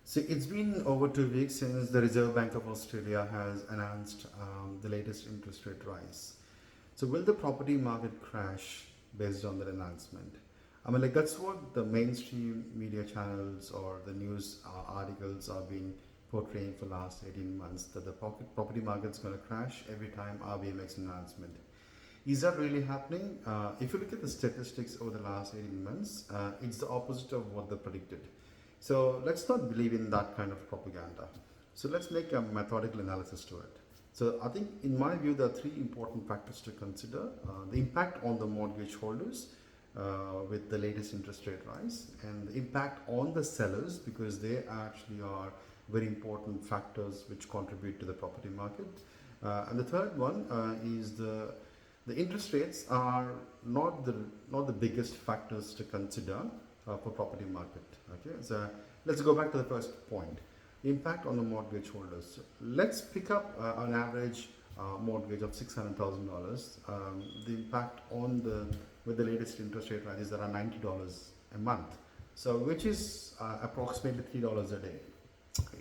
So it's been over 2 weeks since the Reserve Bank of Australia has announced the latest interest rate rise. So will the property market crash based on that announcement? I mean, like that's what the mainstream media channels or the news articles are being portraying for last 18 months, that the property market's going to crash every time RBA makes an announcement. Is that really happening? If you look at the statistics over the last 18 months, it's the opposite of what they predicted. So let's not believe in that kind of propaganda. So let's make a methodical analysis to it. So I think, in my view, there are three important factors to consider. The impact on the mortgage holders with the latest interest rate rise, and the impact on the sellers, because they actually are very important factors which contribute to the property market. And the third one is the interest rates are not the biggest factors to consider for property market. Okay, so let's go back to the first point: impact on the mortgage holders. Let's pick up an average mortgage of $600,000. The impact on with the latest interest rate rise is around $90 a month, so which is approximately $3 a day.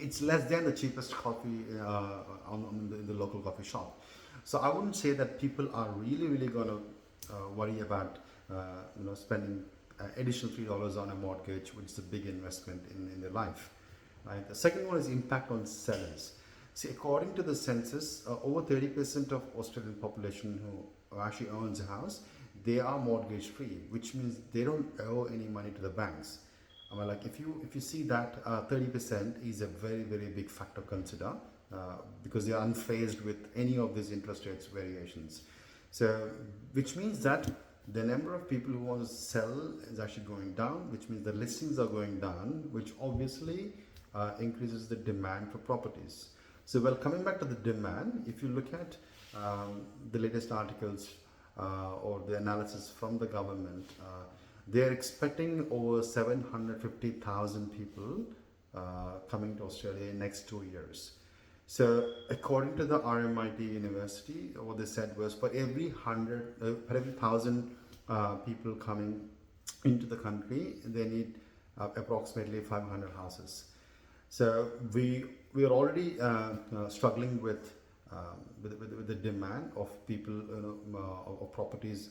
It's less than the cheapest coffee in the local coffee shop. So I wouldn't say that people are really going to worry about spending additional $3 on a mortgage, which is a big investment in their life. Right. The second one is impact on sellers. See, according to the census, over 30% of Australian population who actually owns a house, they are mortgage free, which means they don't owe any money to the banks. I mean, like if you see that 30% is a very big factor to consider, because they are unfazed with any of these interest rates variations. So, which means that the number of people who want to sell is actually going down, which means the listings are going down, which obviously increases the demand for properties. So, well, coming back to the demand, if you look at the latest articles or the analysis from the government, they are expecting over 750,000 people coming to Australia in next 2 years. So, according to the RMIT University, what they said was for every 1,000 people coming into the country, they need approximately 500 houses. So we are already struggling with the demand of people, of properties,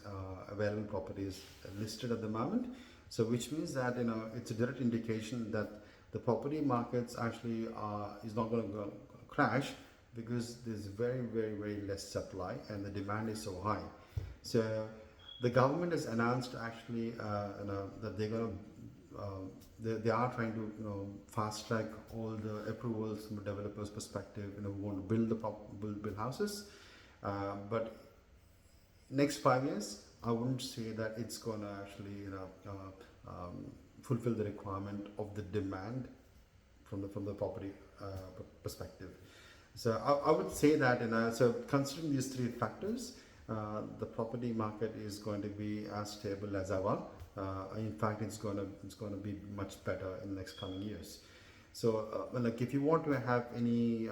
available properties listed at the moment. So which means that it's a direct indication that the property markets actually is not going to crash, because there's very less supply and the demand is so high. So the government has announced actually that they're going to they are trying to fast track all the approvals from a developer's perspective. We want to build houses, but next 5 years I wouldn't say that it's going to actually fulfill the requirement of the demand from the property perspective. So I would say that so considering these three factors, the property market is going to be as stable as ever. In fact, it's going to be much better in the next coming years. So, like if you want to have any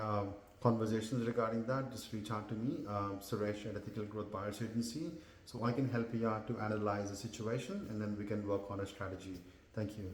conversations regarding that, just reach out to me, Suresh at Ethical Growth Buyers Agency, so I can help you out to analyze the situation, and then we can work on a strategy. Thank you.